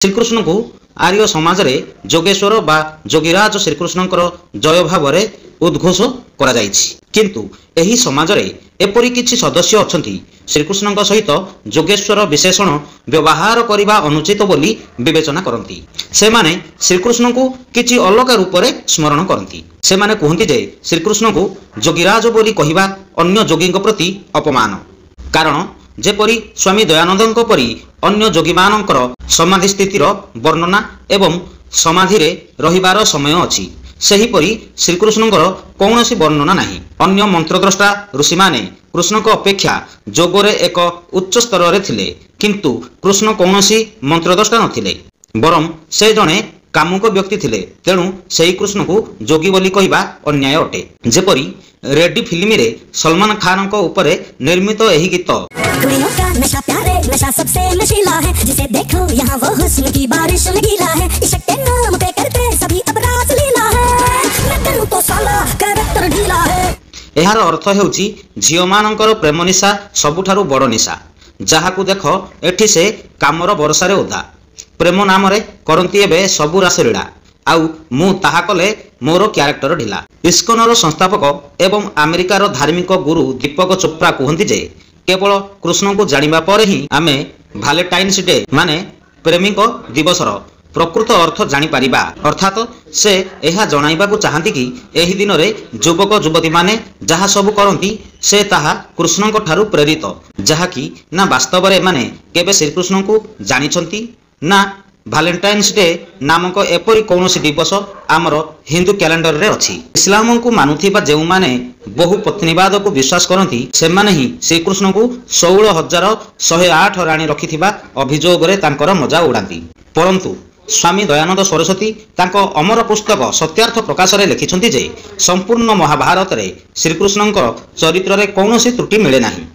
श्रीकृष्ण को आर्य समाज रे जोगेश्वर बा जोगीराज श्रीकृष्णकर जय भाव उद्घोष करा जायछि। किंतु एही समाज रे एपरि किछि सदस्य अछंती श्रीकृष्णଙ୍କ सहित जोगेश्वर विशेषण व्यवहार करिबा अनुचित बोली विवेचना करंती। से माने श्रीकृष्ण को किछि अलग रूप रे स्मरण करंती। से माने कहंती जे श्रीकृष्ण को जोगीराज बोली कहिबा अन्य जोगीଙ୍କ प्रति अपमान। कारण जेपरि स्वामी दयानंदଙ୍କ परि अन्य जोगी मानकर समाधि स्थितिर वर्णना एवं समाधि रे रहिबार समय अछि, सेहीपरि श्रीकृष्णଙ୍କର कौनसी वर्णना नहीं। अन्य मंत्रद्रष्टा ऋषि माने कृष्ण को अपेक्षा जोगरे एक उच्च स्तर रे थिले, किंतु कृष्ण कौनसी मंत्रद्रष्टा नथिले, बरं से जणे कामुक व्यक्ति थिले। तेणु सेही कृष्ण को जोगी बोली कहिबा अन्याय अटे। जेपरि रेड्डी फिल्म रे सलमान खान को ऊपर निर्मित एही गीत कुड़ियों का नशा प्यारे नशा सबसे नशीला है, जिसे देखो यहाँ वो हुस्न की बारिश लगीला है, इश्क के नाम पे करते सभी अब रास लीला है, मैं करूं तो साला कैरेक्टर ढीला है। एहार अर्थ हेउची झियो मानकर प्रेम निशा सबुठारु बड़ निशा। जहाकू देख एठी से कामर बरसारे ओदा, प्रेम नाम रे करंती एबे सबु रास लीला, आउ मु ताहा कले मोर क्यारेक्टर ढिला। इस्कनर संस्थापक एवं अमेरिकार धार्मिक गुरु दीपक चोप्रा कहती जे केवल कृष्ण को जानिबा पर ही आमे भैलेंटाइन्स डे माने प्रेमिक दिवसर प्रकृत अर्थ जानी पारिबा। अर्थात से यह जणाइबाकू चाहती कि एही दिन रे युवक युवती माने जहा सब करंती से ताहा कृष्ण को ठारू प्रेरित, जहा कि ना वास्तव रे माने केबे श्रीकृष्ण को जानिछंती ना भैलेंटाइन्स डे नामक एपरी कौनसी दिवस आमर हिंदू कैलेंडर रे अछि। इस्लाम को मानुथिबा जेउ माने बहु पत्नीवाद को विश्वास करती से माने ही श्रीकृष्ण को 16,108 राणी रखिथिबा अभियोग रे तांकर मजा उड़ाती। परंतु स्वामी दयानंद सरस्वती तांको अमर पुस्तक सत्यार्थ प्रकाश रे लिखिछंती जे संपूर्ण महाभारत रे श्रीकृष्णଙ୍କର चरित्र रे कौनसी त्रुटि मिले नाही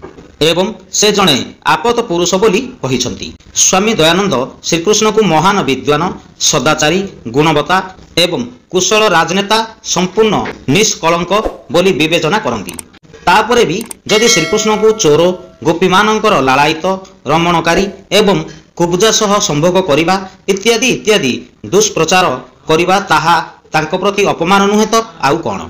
एवं से जणे आपत पुरुष बोली कहिछंती। स्वामी दयानंद श्रीकृष्ण को महान विद्वान, सदाचारी, गुणवत्ता एवं कुशल राजनेता, संपूर्ण निष्कलंक बोली विवेचना करती। तापरे भी जदि श्रीकृष्ण को चोर, गोपी मानकर लालायित, रमणकारी एवं कुब्जा सह संभोग करिबा इत्यादि इत्यादि दुष्प्रचार करिबा ताहा तांको प्रति अपमान नुहे तो आउ कोन?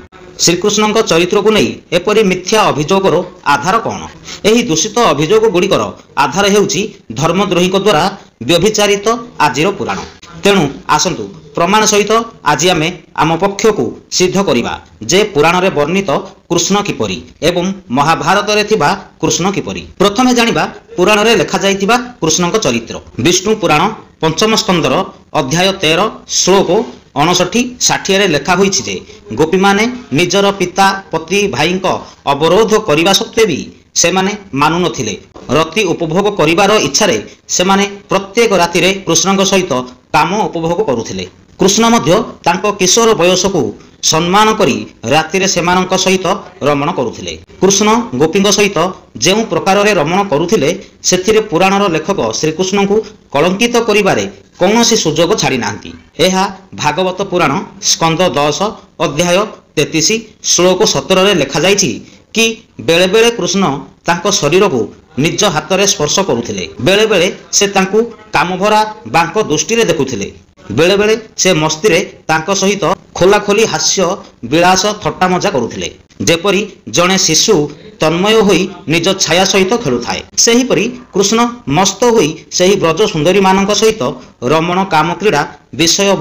श्रीकृष्ण चरित्र को नहीं एपरी मिथ्या अभियोगर आधार कौन? यही दूषित अभियोग गुड़िकर आधार हेउची धर्मद्रोही द्वारा व्यभिचारित आजिर पुराण। तेणु आसंतु प्रमाण सहित आज आमे आम पक्ष को सिद्ध करिबा जे पुराण रे वर्णित कृष्ण किपरि एवं महाभारत रे थिबा कृष्ण किपरि। प्रथमे जानिबा पुराण रे लेखा जाइथिबा कृष्णଙ୍କ चरित्र। विष्णु पुराण पंचम स्कंदर अध्याय 13 श्लोक 59-60 रे लेखा होईछि जे गोपी माने निजर पिता पति भाईଙ୍କ अवरोध करिबा सत्वे भी से माने मानु नथिले। रति उपभोग करिबार इच्छा रे से माने प्रत्येक राति रे कृष्णଙ୍କ सहित काम उपभोग करुथिले। कृष्ण मध्य तांको किशोर बयस को सम्मान करी राति रे सेमानଙ୍କ सहित रमण करुथिले। कृष्ण गोपीଙ୍କ सहित जेउ प्रकार रे रमण करुथिले सेथिरे पुराणर लेखक श्रीकृष्ण को कलंकित करिबारे कौनसी सुजोग छाड़ी नांती। एहा भागवत पुराण स्कंद 10 अध्याय 33 श्लोक 17 रे लेखा जाइछि कि बेले बेले कृष्ण तांको शरीर को निज हाथ रे स्पर्श करुथिले, बेले बेले से तांको कामभरा बांको दृष्टि रे देखुथिले, बेले बेले से मस्ती रे तांको सहित खोला खोली हास्य विलास थट्टा मजा करुथिले, जेपरि जणे शिशु तन्मय होई निज छाया सहित खेलुथाए। सेहीपरि कृष्ण मस्त होई सेही ब्रज सुंदरी मानक सहित रमण काम क्रीड़ा विषय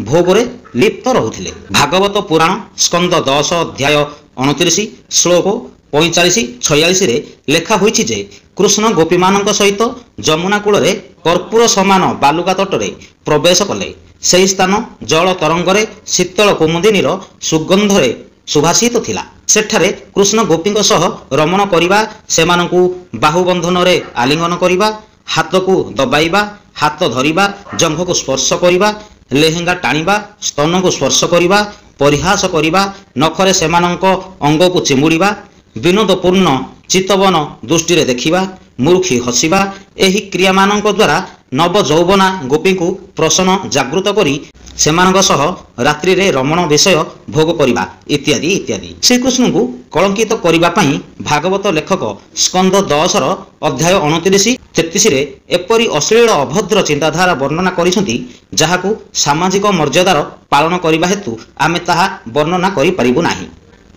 भोगरे लिप्त रहुथिले। भागवत पुराण स्कंद 10 अध्याय 29 श्लोक 45-46 रे लेखा होईछि जे कृष्ण गोपी मानक सहित जमुना कूल रे कर्पूर समान बालुका तटरे प्रवेश कले। सेही स्थान जल तरंगरे शीतल कुमुदिनीर सुगंधरे सुभाषित थिला। सेठारे कृष्ण गोपीଙ୍କ सह रमण करिबा, सेमानंकु बाहुबंधन रे आलिंगन करिबा, हाथ को दबाइबा, हाथ धरिबा, जंघ को स्पर्श करिबा, लेहेंगा टाणिबा, स्तन को स्पर्श करिबा, परिहास करिबा, नखरे सेमानंक अंग को चिमुड़िबा, विनोदपूर्ण चितवन दृष्टि रे देखिबा, मूर्खी हसिबा, एही क्रिया मानक द्वारा नव जौवना गोपी को प्रसन्न जागृत करी ସେମାନଙ୍କ ସହ ରାତ୍ରିରେ ରମଣ ବିଷୟ ଭୋଗ କରିବା ଇତ୍ୟାଦି ଇତ୍ୟାଦି। ଶ୍ରୀକୃଷ୍ଣଙ୍କୁ କଳଙ୍କିତ କରିବା ପାଇଁ ଭାଗବତ ଲେଖକ ସ୍କନ୍ଦ 10ର ଅଧ୍ୟାୟ 29-33ରେ ଏପରି ଅଶ୍ଳୀଳ ଅଭଦ୍ର ଚିନ୍ତାଧାରା ବର୍ଣ୍ଣନା କରିଛନ୍ତି ଯାହାକୁ ସାମାଜିକ ମର୍ଯ୍ୟାଦାର ପାଳନ କରିବା ହେତୁ ଆମେ ତାହା ବର୍ଣ୍ଣନା କରିପାରିବୁ ନାହିଁ।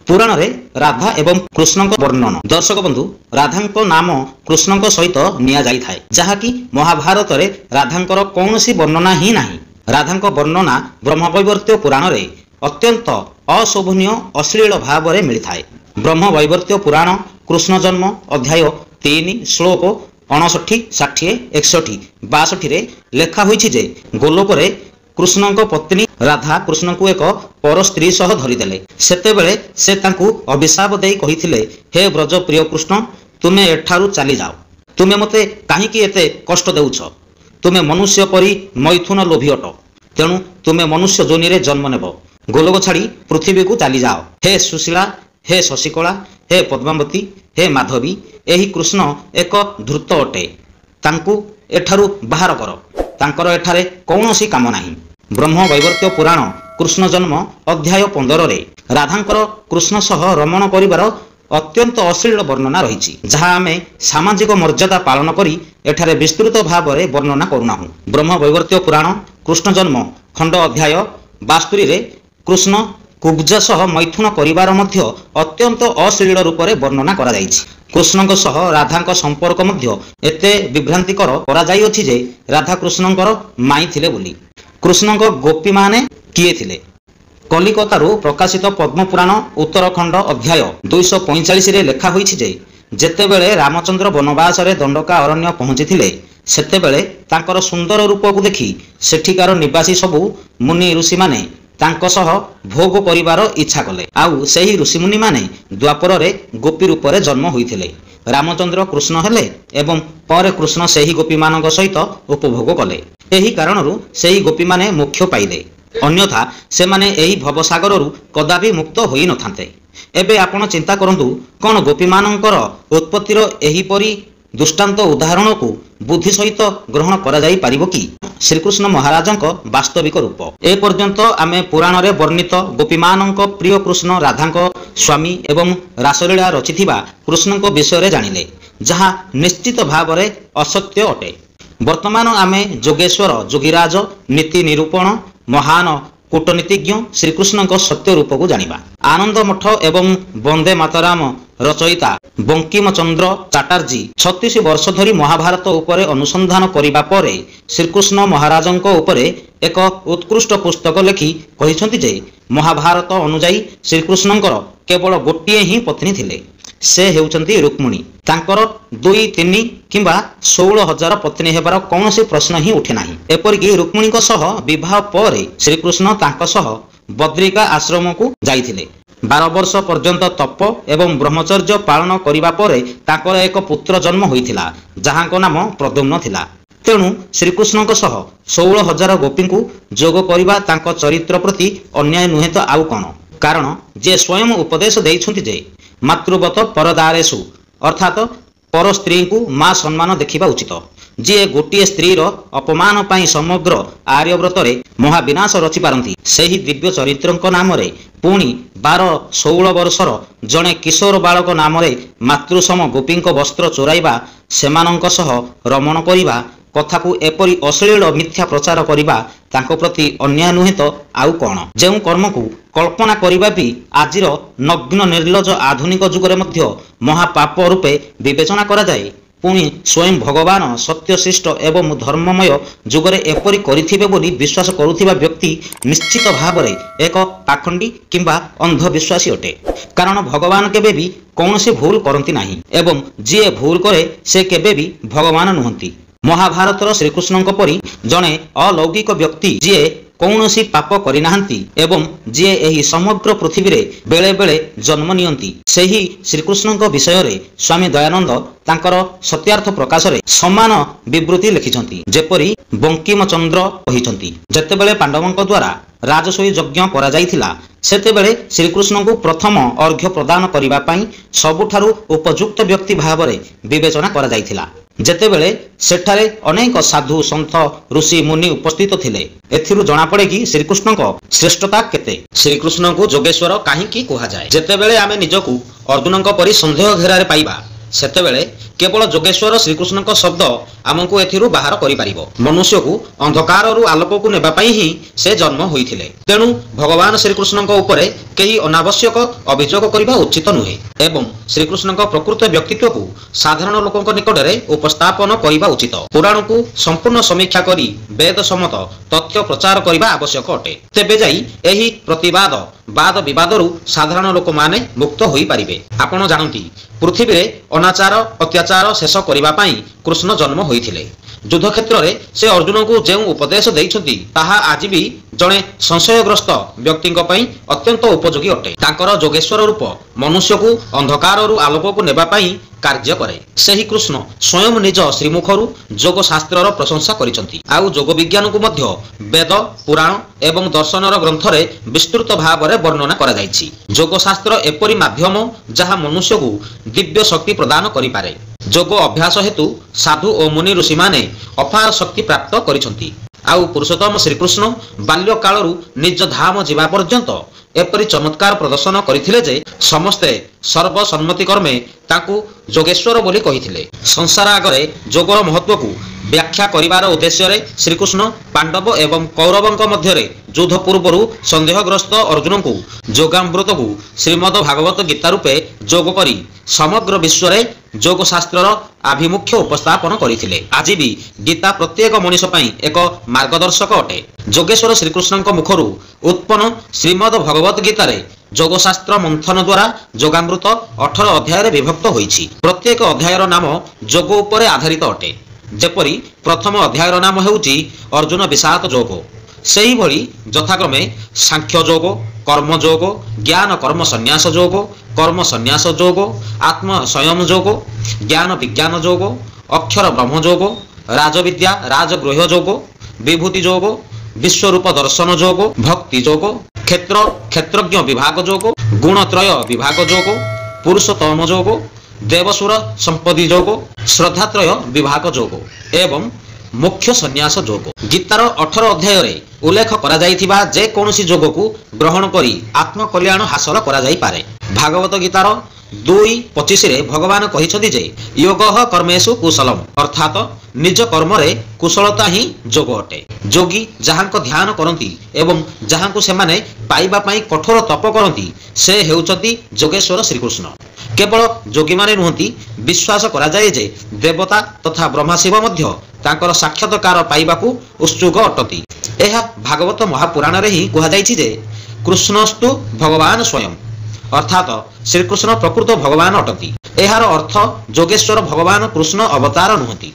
ପୁରାଣରେ ରାଧା ଏବଂ କୃଷ୍ଣଙ୍କ ବର୍ଣ୍ଣନ। ଦର୍ଶକ ବନ୍ଧୁ, ରାଧାଙ୍କ ନାମ କୃଷ୍ଣଙ୍କ ସହିତ ନିଆଯାଇଥାଏ, ଯାହାକି ମହାଭାରତରେ ରାଧାଙ୍କର କୌଣସି ବର୍ଣ୍ଣନା ହିଁ ନାହିଁ। ରାଧାଙ୍କ ବର୍ଣ୍ଣନା ବ୍ରହ୍ମବୈବର୍ତ୍ୟ ପୁରାଣରେ ଅତ୍ୟନ୍ତ ଅଶୋଭନୀୟ ଅଶ୍ଳୀଳ ଭାବରେ ମିଳିଥାଏ। ବ୍ରହ୍ମବୈବର୍ତ୍ୟ ପୁରାଣ କୃଷ୍ଣ ଜନ୍ମ ଅଧ୍ୟାୟ 3 ଶ୍ଲୋକ 59, 60, 61, 62ରେ ଲେଖା ହୋଇଛି ଯେ ଗୋଲୋକରେ କୃଷ୍ଣଙ୍କ ପତ୍ନୀ ରାଧା କୃଷ୍ଣଙ୍କୁ ଏକ ପର ସ୍ତ୍ରୀ ସହ ଧରିଦେଲେ। ସେତେବେଳେ ସେ ତାଙ୍କୁ ଅଭିଶାପ ଦେଇ କହିଥିଲେ, ହେ ବ୍ରଜ ପ୍ରିୟ କୃଷ୍ଣ, ତୁମେ ଏଠାରୁ ଚାଲିଯାଅ। ତୁମେ ମୋତେ କାହିଁକି ଏତେ କଷ୍ଟ ଦେଉଛ? ତୁମେ ମନୁଷ୍ୟ ପରି ମୈଥୁନ ଲୋଭୀ ଅଟ, ତେଣୁ ତୁମେ ମନୁଷ୍ୟ ଯୋନିରେ ଜନ୍ମ ନେବ। ଗୋଲୋକ ଛାଡ଼ି ପୃଥିବୀକୁ ଚାଲିଯାଅ। ହେ ସୁଶୀଳା, ହେ ଶଶିକଳା, ହେ ପଦ୍ମାବତୀ, ହେ ମାଧବୀ, ଏହି କୃଷ୍ଣ ଏକ ଧୂର୍ତ୍ତ ଅଟେ। ତାଙ୍କୁ ଏଠାରୁ ବାହାର କର। ତାଙ୍କର ଏଠାରେ କୌଣସି କାମ ନାହିଁ। ବ୍ରହ୍ମବୈବର୍ତ୍ୟ ପୁରାଣ କୃଷ୍ଣ ଜନ୍ମ ଅଧ୍ୟାୟ 15ରେ ରାଧାଙ୍କର କୃଷ୍ଣ ସହ ରମଣ କରିବାର ଅତ୍ୟନ୍ତ ଅଶ୍ଳୀଳ ବର୍ଣ୍ଣନା ରହିଛି, ଯାହା ଆମେ ସାମାଜିକ ମର୍ଯ୍ୟାଦା ପାଳନ କରି ଏଠାରେ ବିସ୍ତୃତ ଭାବରେ ବର୍ଣ୍ଣନା କରୁନାହୁଁ। ବ୍ରହ୍ମବୈବର୍ତ୍ୟ ପୁରାଣ କୃଷ୍ଣ ଜନ୍ମ ଖଣ୍ଡ ଅଧ୍ୟାୟ 72ରେ କୃଷ୍ଣ କୁବ୍ଜା ସହ ମୈଥୁନ କରିବାର ମଧ୍ୟ ଅତ୍ୟନ୍ତ ଅଶ୍ଳୀଳ ରୂପରେ ବର୍ଣ୍ଣନା କରାଯାଇଛି। କୃଷ୍ଣଙ୍କ ସହ ରାଧାଙ୍କ ସମ୍ପର୍କ ମଧ୍ୟ ଏତେ ବିଭ୍ରାନ୍ତିକର କରାଯାଇଅଛି ଯେ ରାଧା କୃଷ୍ଣଙ୍କର ମାଇଁ ଥିଲେ ବୋଲି। କୃଷ୍ଣଙ୍କ ଗୋପୀମାନେ କିଏ ଥିଲେ? କଲିକତାରୁ ପ୍ରକାଶିତ ପଦ୍ମପୁରାଣ ଉତ୍ତରଖଣ୍ଡ ଅଧ୍ୟାୟ 245ରେ ଲେଖା ହୋଇଛି ଯେ ଯେତେବେଳେ ରାମଚନ୍ଦ୍ର ବନବାସରେ ଦଣ୍ଡକା ଅରଣ୍ୟ ପହଞ୍ଚିଥିଲେ, ସେତେବେଳେ ତାଙ୍କର ସୁନ୍ଦର ରୂପକୁ ଦେଖି ସେଠିକାର ନିବାସୀ ସବୁ ମୁନି ଋଷିମାନେ ତାଙ୍କ ସହ ଭୋଗ କରିବାର ଇଚ୍ଛା କଲେ। ଆଉ ସେହି ଋଷିମୁନିମାନେ ଦ୍ୱାପରରେ ଗୋପୀ ରୂପରେ ଜନ୍ମ ହୋଇଥିଲେ। ରାମଚନ୍ଦ୍ର କୃଷ୍ଣ ହେଲେ ଏବଂ ପରେ କୃଷ୍ଣ ସେହି ଗୋପୀମାନଙ୍କ ସହିତ ଉପଭୋଗ କଲେ। ଏହି କାରଣରୁ ସେହି ଗୋପୀମାନେ ମୋକ୍ଷ ପାଇଲେ, ଅନ୍ୟଥା ସେମାନେ ଏହି ଭବସାଗରରୁ କଦାପି ମୁକ୍ତ ହୋଇନଥାନ୍ତେ। ଏବେ ଆପଣ ଚିନ୍ତା କରନ୍ତୁ, କ'ଣ ଗୋପୀମାନଙ୍କର ଉତ୍ପତ୍ତିର ଏହିପରି ଦୃଷ୍ଟାନ୍ତ ଉଦାହରଣକୁ ବୁଦ୍ଧି ସହିତ ଗ୍ରହଣ କରାଯାଇପାରିବ କି? ଶ୍ରୀକୃଷ୍ଣ ମହାରାଜଙ୍କ ବାସ୍ତବିକ ରୂପ। ଏପର୍ଯ୍ୟନ୍ତ ଆମେ ପୁରାଣରେ ବର୍ଣ୍ଣିତ ଗୋପୀମାନଙ୍କ ପ୍ରିୟ କୃଷ୍ଣ ରାଧାଙ୍କ ସ୍ୱାମୀ ଏବଂ ରାସଲୀଳା ରଚିଥିବା କୃଷ୍ଣଙ୍କ ବିଷୟରେ ଜାଣିଲେ, ଯାହା ନିଶ୍ଚିତ ଭାବରେ ଅସତ୍ୟ ଅଟେ। ବର୍ତ୍ତମାନ ଆମେ ଯୋଗେଶ୍ୱର, ଯୋଗୀରାଜ, ନୀତି ନିରୂପଣ, ମହାନ କୂଟନୀତିଜ୍ଞ ଶ୍ରୀକୃଷ୍ଣଙ୍କ ସତ୍ୟ ରୂପକୁ ଜାଣିବା। ଆନନ୍ଦ ମଠ ଏବଂ ବନ୍ଦେ ମାତରାମ ରଚୟିତା ବଙ୍କିମଚନ୍ଦ୍ର ଚାଟାର୍ଜୀ 36 ବର୍ଷ ଧରି ମହାଭାରତ ଉପରେ ଅନୁସନ୍ଧାନ କରିବା ପରେ ଶ୍ରୀକୃଷ୍ଣ ମହାରାଜଙ୍କ ଉପରେ ଏକ ଉତ୍କୃଷ୍ଟ ପୁସ୍ତକ ଲେଖି କହିଛନ୍ତି ଯେ ମହାଭାରତ ଅନୁଯାୟୀ ଶ୍ରୀକୃଷ୍ଣଙ୍କର କେବଳ ଗୋଟିଏ ହିଁ ପତ୍ନୀ ଥିଲେ। ସେ ହେଉଛନ୍ତି ରୁକ୍ମିଣୀ। ତାଙ୍କର 2, 3 କିମ୍ବା 16,000 ପତ୍ନୀ ହେବାର କୌଣସି ପ୍ରଶ୍ନ ହିଁ ଉଠେ ନାହିଁ। ଏପରିକି ରୁକ୍ମିଣୀଙ୍କ ସହ ବିବାହ ପରେ ଶ୍ରୀକୃଷ୍ଣ ତାଙ୍କ ସହ ବଦ୍ରିକା ଆଶ୍ରମକୁ ଯାଇଥିଲେ। 12 ବର୍ଷ ପର୍ଯ୍ୟନ୍ତ ତପ ଏବଂ ବ୍ରହ୍ମଚର୍ଯ୍ୟ ପାଳନ କରିବା ପରେ ତାଙ୍କର ଏକ ପୁତ୍ର ଜନ୍ମ ହୋଇଥିଲା, ଯାହାଙ୍କ ନାମ ପ୍ରଦ୍ୟୁମ୍ନ ଥିଲା। ତେଣୁ ଶ୍ରୀକୃଷ୍ଣଙ୍କ ସହ 16,000 ଗୋପୀଙ୍କୁ ଯୋଗ କରିବା ତାଙ୍କ ଚରିତ୍ର ପ୍ରତି ଅନ୍ୟାୟ ନୁହେଁ ତ ଆଉ କ'ଣ? କାରଣ ଯିଏ ସ୍ୱୟଂ ଉପଦେଶ ଦେଇଛନ୍ତି ଯେ ମାତୃବତ ପରଦାରେଷୁ, ଅର୍ଥାତ୍ ପର ସ୍ତ୍ରୀଙ୍କୁ ମା ସମ୍ମାନ ଦେଖିବା ଉଚିତ। ଯିଏ ଗୋଟିଏ ସ୍ତ୍ରୀର ଅପମାନ ପାଇଁ ସମଗ୍ର ଆର୍ୟବ୍ରତରେ ମହାବିନାଶ ରଚିପାରନ୍ତି, ସେହି ଦିବ୍ୟ ଚରିତ୍ରଙ୍କ ନାମରେ ପୁଣି 12-16 ବର୍ଷର ଜଣେ କିଶୋର ବାଳକ ନାମରେ ମାତୃସମ ଗୋପୀଙ୍କ ବସ୍ତ୍ର ଚୋରାଇବା, ସେମାନଙ୍କ ସହ ରମଣ କରିବା, କଥାକୁ ଏପରି ଅଶ୍ଳୀଳ ମିଥ୍ୟା ପ୍ରଚାର କରିବା ତାଙ୍କ ପ୍ରତି ଅନ୍ୟାୟ ନୁହେଁ ତ ଆଉ କ'ଣ? ଯେଉଁ କର୍ମକୁ କଳ୍ପନା କରିବା ବି ଆଜିର ନଗ୍ନ ନିର୍ଲଜ ଆଧୁନିକ ଯୁଗରେ ମଧ୍ୟ ମହାପାପ ରୂପେ ବିବେଚନା କରାଯାଏ, ପୁଣି ସ୍ୱୟଂ ଭଗବାନ ସତ୍ୟଶିଷ୍ଟ ଏବଂ ଧର୍ମମୟ ଯୁଗରେ ଏପରି କରିଥିବେ ବୋଲି ବିଶ୍ୱାସ କରୁଥିବା ବ୍ୟକ୍ତି ନିଶ୍ଚିତ ଭାବରେ ଏକ ପାଖଣ୍ଡୀ କିମ୍ବା ଅନ୍ଧବିଶ୍ୱାସୀ ଅଟେ। କାରଣ ଭଗବାନ କେବେ ବି କୌଣସି ଭୁଲ କରନ୍ତି ନାହିଁ ଏବଂ ଯିଏ ଭୁଲ କରେ ସେ କେବେ ବି ଭଗବାନ ନୁହନ୍ତି। ମହାଭାରତର ଶ୍ରୀକୃଷ୍ଣଙ୍କ ପରି ଜଣେ ଅଲୌକିକ ବ୍ୟକ୍ତି ଯିଏ କୌଣସି ପାପ କରିନାହାନ୍ତି ଏବଂ ଯିଏ ଏହି ସମଗ୍ର ପୃଥିବୀରେ ବେଳେ ବେଳେ ଜନ୍ମ ନିଅନ୍ତି, ସେହି ଶ୍ରୀକୃଷ୍ଣଙ୍କ ବିଷୟରେ ସ୍ୱାମୀ ଦୟାନନ୍ଦ ତାଙ୍କର ସତ୍ୟାର୍ଥ ପ୍ରକାଶରେ ସମାନ ବିବୃତ୍ତି ଲେଖିଛନ୍ତି। ଯେପରି ବଙ୍କିମଚନ୍ଦ୍ର କହିଛନ୍ତି, ଯେତେବେଳେ ପାଣ୍ଡବଙ୍କ ଦ୍ୱାରା ରାଜସୂୟ ଯଜ୍ଞ କରାଯାଇଥିଲା, ସେତେବେଳେ ଶ୍ରୀକୃଷ୍ଣଙ୍କୁ ପ୍ରଥମ ଅର୍ଘ୍ୟ ପ୍ରଦାନ କରିବା ପାଇଁ ସବୁଠାରୁ ଉପଯୁକ୍ତ ବ୍ୟକ୍ତି ଭାବରେ ବିବେଚନା କରାଯାଇଥିଲା। ଯେତେବେଳେ ସେଠାରେ ଅନେକ ସାଧୁ ସନ୍ଥ ଋଷି ମୁନି ଉପସ୍ଥିତ ଥିଲେ। ଏଥିରୁ ଜଣାପଡ଼େ କି ଶ୍ରୀକୃଷ୍ଣଙ୍କ ଶ୍ରେଷ୍ଠତା କେତେ। ଶ୍ରୀକୃଷ୍ଣଙ୍କୁ ଯୋଗେଶ୍ୱର କାହିଁକି କୁହାଯାଏ? ଯେତେବେଳେ ଆମେ ନିଜକୁ ଅର୍ଜୁନଙ୍କ ପରି ସନ୍ଦେହ ଘେରାରେ ପାଇବା, ସେତେବେଳେ କେବଳ ଯୋଗେଶ୍ୱର ଶ୍ରୀକୃଷ୍ଣଙ୍କ ଶବ୍ଦ ଆମକୁ ଏଥିରୁ ବାହାର କରିପାରିବ। ମନୁଷ୍ୟକୁ ଅନ୍ଧକାରରୁ ଆଲୋକକୁ ନେବା ପାଇଁ ହିଁ ସେ ଜନ୍ମ ହୋଇଥିଲେ। ତେଣୁ ଭଗବାନ ଶ୍ରୀକୃଷ୍ଣଙ୍କ ଉପରେ କେହି ଅନାବଶ୍ୟକ ଅଭିଯୋଗ କରିବା ଉଚିତ ନୁହେଁ ଏବଂ ଶ୍ରୀକୃଷ୍ଣଙ୍କ ପ୍ରକୃତ ବ୍ୟକ୍ତିତ୍ୱକୁ ସାଧାରଣ ଲୋକଙ୍କ ନିକଟରେ ଉପସ୍ଥାପନ କରିବା ଉଚିତ। ପୁରାଣକୁ ସମ୍ପୂର୍ଣ୍ଣ ସମୀକ୍ଷା କରି ବେଦ ସମ୍ମତ ତଥ୍ୟ ପ୍ରଚାର କରିବା ଆବଶ୍ୟକ ଅଟେ। ତେବେ ଯାଇ ଏହି ପ୍ରତିବାଦ ବାଦ ବିବାଦରୁ ସାଧାରଣ ଲୋକମାନେ ମୁକ୍ତ ହୋଇପାରିବେ। ଆପଣ ଜାଣନ୍ତି, ପୃଥିବୀରେ ଅନାଚାର ଅତ୍ୟାଚାର ଶେଷ କରିବା ପାଇଁ କୃଷ୍ଣ ଜନ୍ମ ହୋଇଥିଲେ। ଯୁଦ୍ଧ କ୍ଷେତ୍ରରେ ସେ ଅର୍ଜୁନଙ୍କୁ ଯେଉଁ ଉପଦେଶ ଦେଇଛନ୍ତି ତାହା ଆଜି ବି ଜଣେ ସଂଶୟଗ୍ରସ୍ତ ବ୍ୟକ୍ତିଙ୍କ ପାଇଁ ଅତ୍ୟନ୍ତ ଉପଯୋଗୀ ଅଟେ। ତାଙ୍କର ଯୋଗେଶ୍ୱର ରୂପ ମନୁଷ୍ୟକୁ ଅନ୍ଧକାରରୁ ଆଲୋକକୁ ନେବା ପାଇଁ କାର୍ଯ୍ୟ କରେ। ସେହି କୃଷ୍ଣ ସ୍ୱୟଂ ନିଜ ଶ୍ରୀମୁଖରୁ ଯୋଗ ଶାସ୍ତ୍ରର ପ୍ରଶଂସା କରିଛନ୍ତି। ଆଉ ଯୋଗ ବିଜ୍ଞାନକୁ ମଧ୍ୟ ବେଦ ପୁରାଣ ଏବଂ ଦର୍ଶନର ଗ୍ରନ୍ଥରେ ବିସ୍ତୃତ ଭାବରେ ବର୍ଣ୍ଣନା କରାଯାଇଛି। ଯୋଗ ଶାସ୍ତ୍ର ଏପରି ମାଧ୍ୟମ ଯାହା ମନୁଷ୍ୟକୁ ଦିବ୍ୟ ଶକ୍ତି ପ୍ରଦାନ କରିପାରେ। ଯୋଗ ଅଭ୍ୟାସ ହେତୁ ସାଧୁ ଓ ମୁନି ଋଷିମାନେ ଅପାର ଶକ୍ତି ପ୍ରାପ୍ତ କରିଛନ୍ତି। ଆଉ ପୁରୁଷୋତ୍ତମ ଶ୍ରୀକୃଷ୍ଣ ବାଲ୍ୟ କାଳରୁ ନିଜ ଧାମ ଯିବା ପର୍ଯ୍ୟନ୍ତ ଏପରି ଚମତ୍କାର ପ୍ରଦର୍ଶନ କରିଥିଲେ ଯେ ସମସ୍ତେ ସର୍ବସମ୍ମତିକ୍ରମେ ତାଙ୍କୁ ଯୋଗେଶ୍ୱର ବୋଲି କହିଥିଲେ। ସଂସାର ଆଗରେ ଯୋଗର ମହତ୍ତ୍ୱକୁ ବ୍ୟାଖ୍ୟା କରିବାର ଉଦ୍ଦେଶ୍ୟରେ ଶ୍ରୀକୃଷ୍ଣ ପାଣ୍ଡବ ଏବଂ କୌରବଙ୍କ ମଧ୍ୟରେ ଯୁଦ୍ଧ ପୂର୍ବରୁ ସନ୍ଦେହଗ୍ରସ୍ତ ଅର୍ଜୁନଙ୍କୁ ଯୋଗାମୃତକୁ ଶ୍ରୀମଦ ଭାଗବତ ଗୀତା ରୂପେ ଯୋଗ କରି ସମଗ୍ର ବିଶ୍ୱରେ ଯୋଗ ଶାସ୍ତ୍ରର ଆଭିମୁଖ୍ୟ ଉପସ୍ଥାପନ କରିଥିଲେ। ଆଜି ବି ଗୀତା ପ୍ରତ୍ୟେକ ମଣିଷ ପାଇଁ ଏକ ମାର୍ଗଦର୍ଶକ ଅଟେ। ଯୋଗେଶ୍ୱର ଶ୍ରୀକୃଷ୍ଣଙ୍କ ମୁଖରୁ ଉତ୍ପନ୍ନ ଶ୍ରୀମଦ ଭଗବତ ଗୀତାରେ ଯୋଗଶାସ୍ତ୍ର ମନ୍ଥନ ଦ୍ୱାରା ଯୋଗାମୃତ 18 ଅଧ୍ୟାୟରେ ବିଭକ୍ତ ହୋଇଛି। ପ୍ରତ୍ୟେକ ଅଧ୍ୟାୟର ନାମ ଯୋଗ ଉପରେ ଆଧାରିତ ଅଟେ। ଯେପରି ପ୍ରଥମ ଅଧ୍ୟାୟର ନାମ ହେଉଛି ଅର୍ଜୁନ ବିଷାଦ ଯୋଗ, ସେହିଭଳି ଯଥାକ୍ରମେ ସାଂଖ୍ୟ ଯୋଗ, କର୍ମ ଯୋଗ, ଜ୍ଞାନ କର୍ମ ସନ୍ନ୍ୟାସ ଯୋଗ, କର୍ମ ସନ୍ନ୍ୟାସ ଯୋଗ, ଆତ୍ମ ସଂୟମ ଯୋଗ, ଜ୍ଞାନ ବିଜ୍ଞାନ ଯୋଗ, ଅକ୍ଷର ବ୍ରହ୍ମ ଯୋଗ, ରାଜବିଦ୍ୟା ରାଜଗୃହ ଯୋଗ, ବିଭୂତି ଯୋଗ, ବିଶ୍ୱରୂପ ଦର୍ଶନ ଯୋଗ, ଭକ୍ତି ଯୋଗ, କ୍ଷେତ୍ରଜ୍ଞ ବିଭାଗ ଯୋଗ, ଗୁଣତ୍ରୟ ବିଭାଗ ଯୋଗ, ପୁରୁଷୋତ୍ତମ ଯୋଗ, ଦେବସୁର ସମ୍ପତ୍ତି ଯୋଗ, ଶ୍ରଦ୍ଧାତ୍ରୟ ବିଭାଗ ଯୋଗ ଏବଂ ମୁଖ୍ୟ ସନ୍ନ୍ୟାସ ଯୋଗ। ଗୀତାର 18 ଅଧ୍ୟାୟରେ ଉଲ୍ଲେଖ କରାଯାଇଥିବା ଯେକୌଣସି ଯୋଗକୁ ଗ୍ରହଣ କରି ଆତ୍ମକଲ୍ୟାଣ ହାସଲ କରାଯାଇପାରେ। ଭାଗବତ ଗୀତାର 2:25ରେ ଭଗବାନ କହିଛନ୍ତି ଯେ ୟୋଗଃ କର୍ମେଷୁ କୁଶଲମ୍, ଅର୍ଥାତ୍ ନିଜ କର୍ମରେ କୁଶଳତା ହିଁ ଯୋଗ ଅଟେ। ଯୋଗୀ ଯାହାଙ୍କ ଧ୍ୟାନ କରନ୍ତି ଏବଂ ଯାହାଙ୍କୁ ସେମାନେ ପାଇବା ପାଇଁ କଠୋର ତପ କରନ୍ତି ସେ ହେଉଛନ୍ତି ଯୋଗେଶ୍ୱର ଶ୍ରୀକୃଷ୍ଣ। କେବଳ ଯୋଗୀମାନେ ନୁହନ୍ତି, ବିଶ୍ୱାସ କରାଯାଏ ଯେ ଦେବତା ତଥା ବ୍ରହ୍ମାଶିବ ମଧ୍ୟ ତାଙ୍କର ସାକ୍ଷାତକାର ପାଇବାକୁ ଉତ୍ସୁକ ଅଟନ୍ତି। ଏହା ଭାଗବତ ମହାପୁରାଣରେ ହିଁ କୁହାଯାଇଛି ଯେ କୃଷ୍ଣସ୍ତୁ ଭଗବାନ ସ୍ୱୟଂ, ଅର୍ଥାତ୍ ଶ୍ରୀକୃଷ୍ଣ ପ୍ରକୃତ ଭଗବାନ ଅଟନ୍ତି। ଏହାର ଅର୍ଥ ଯୋଗେଶ୍ୱର ଭଗବାନ କୃଷ୍ଣ ଅବତାର ନୁହନ୍ତି,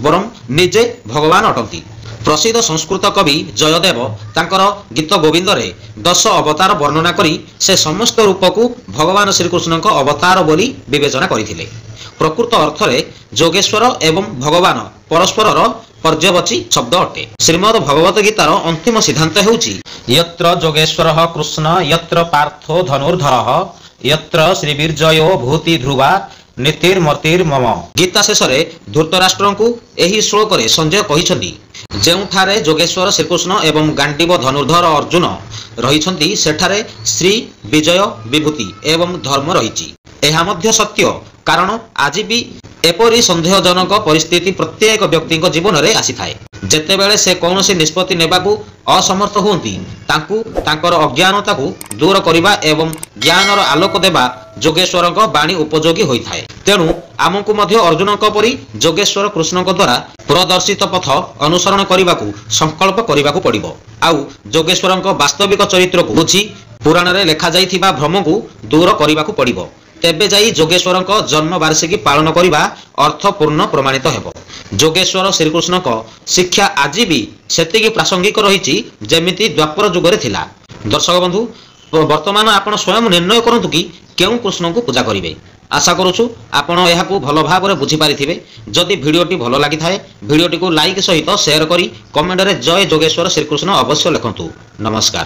ବରଂ ନିଜେ ଭଗବାନ ଅଟନ୍ତି। ପ୍ରସିଦ୍ଧ ସଂସ୍କୃତ କବି ଜୟଦେବ ତାଙ୍କର ଗୀତ ଗୋବିନ୍ଦରେ 10 ଅବତାର ବର୍ଣ୍ଣନା କରି ସେ ସମସ୍ତ ରୂପକୁ ଭଗବାନ ଶ୍ରୀକୃଷ୍ଣଙ୍କ ଅବତାର ବୋଲି ବିବେଚନା କରିଥିଲେ। ପ୍ରକୃତ ଅର୍ଥରେ ଯୋଗେଶ୍ୱର ଏବଂ ଭଗବାନ ପରସ୍ପରର ପର୍ଯ୍ୟବଚୀ ଶବ୍ଦ ଅଟେ। ଶ୍ରୀମଦ ଭଗବତ ଗୀତାର ଅନ୍ତିମ ସିଦ୍ଧାନ୍ତ ହେଉଛି ୟତ୍ର ଯୋଗେଶ୍ୱରଃ କୃଷ୍ଣ ୟତ୍ର ପାର୍ଥୋ ଧନୁର୍ଧରଃ ୟତ୍ର ଶ୍ରୀବୀର୍ଜୟୋ ଭୂତି ଧ୍ରୁବା ନୀତିର୍ମତିର୍ମମ। ଗୀତା ଶେଷରେ ଧୃତରାଷ୍ଟ୍ରଙ୍କୁ ଏହି ଶ୍ଲୋକରେ ସଞ୍ଜୟ କହିଛନ୍ତି, ଯେଉଁଠାରେ ଯୋଗେଶ୍ୱର ଶ୍ରୀକୃଷ୍ଣ ଏବଂ ଗାଣ୍ଡିବ ଧନୁର୍ଧର ଅର୍ଜୁନ ରହିଛନ୍ତି ସେଠାରେ ଶ୍ରୀ ବିଜୟ ବିଭୂତି ଏବଂ ଧର୍ମ ରହିଛି। ଏହା ମଧ୍ୟ ସତ୍ୟ, କାରଣ ଆଜି ବି ଏପରି ସନ୍ଦେହଜନକ ପରିସ୍ଥିତି ପ୍ରତ୍ୟେକ ବ୍ୟକ୍ତିଙ୍କ ଜୀବନରେ ଆସିଥାଏ। ଯେତେବେଳେ ସେ କୌଣସି ନିଷ୍ପତ୍ତି ନେବାକୁ ଅସମର୍ଥ ହୁଅନ୍ତି, ତାଙ୍କୁ ତାଙ୍କର ଅଜ୍ଞାନତାକୁ ଦୂର କରିବା ଏବଂ ଜ୍ଞାନର ଆଲୋକ ଦେବା ଯୋଗେଶ୍ୱରଙ୍କ ବାଣୀ ଉପଯୋଗୀ ହୋଇଥାଏ। ତେଣୁ ଆମକୁ ମଧ୍ୟ ଅର୍ଜୁନଙ୍କ ପରି ଯୋଗେଶ୍ୱର କୃଷ୍ଣଙ୍କ ଦ୍ୱାରା ପ୍ରଦର୍ଶିତ ପଥ ଅନୁସରଣ କରିବାକୁ ସଂକଳ୍ପ କରିବାକୁ ପଡ଼ିବ। ଆଉ ଯୋଗେଶ୍ୱରଙ୍କ ବାସ୍ତବିକ ଚରିତ୍ରକୁ ବୁଝି ପୁରାଣରେ ଲେଖାଯାଇଥିବା ଭ୍ରମକୁ ଦୂର କରିବାକୁ ପଡ଼ିବ। ତେବେ ଯାଇ ଯୋଗେଶ୍ୱରଙ୍କ ଜନ୍ମ ବାର୍ଷିକୀ ପାଳନ କରିବା ଅର୍ଥପୂର୍ଣ୍ଣ ପ୍ରମାଣିତ ହେବ। ଯୋଗେଶ୍ୱର ଶ୍ରୀକୃଷ୍ଣଙ୍କ ଶିକ୍ଷା ଆଜି ବି ସେତିକି ପ୍ରାସଙ୍ଗିକ ରହିଛି ଯେମିତି ଦ୍ୱାପର ଯୁଗରେ ଥିଲା। ଦର୍ଶକ ବନ୍ଧୁ, ବର୍ତ୍ତମାନ ଆପଣ ସ୍ୱୟଂ ନିର୍ଣ୍ଣୟ କରନ୍ତୁ କି କେଉଁ କୃଷ୍ଣଙ୍କୁ ପୂଜା କରିବେ। ଆଶା କରୁଛୁ ଆପଣ ଏହାକୁ ଭଲ ଭାବରେ ବୁଝିପାରିଥିବେ। ଯଦି ଭିଡ଼ିଓଟି ଭଲ ଲାଗିଥାଏ ଭିଡ଼ିଓଟିକୁ ଲାଇକ୍ ସହିତ ସେୟାର କରି କମେଣ୍ଟରେ ଜୟ ଯୋଗେଶ୍ୱର ଶ୍ରୀକୃଷ୍ଣ ଅବଶ୍ୟ ଲେଖନ୍ତୁ। ନମସ୍କାର।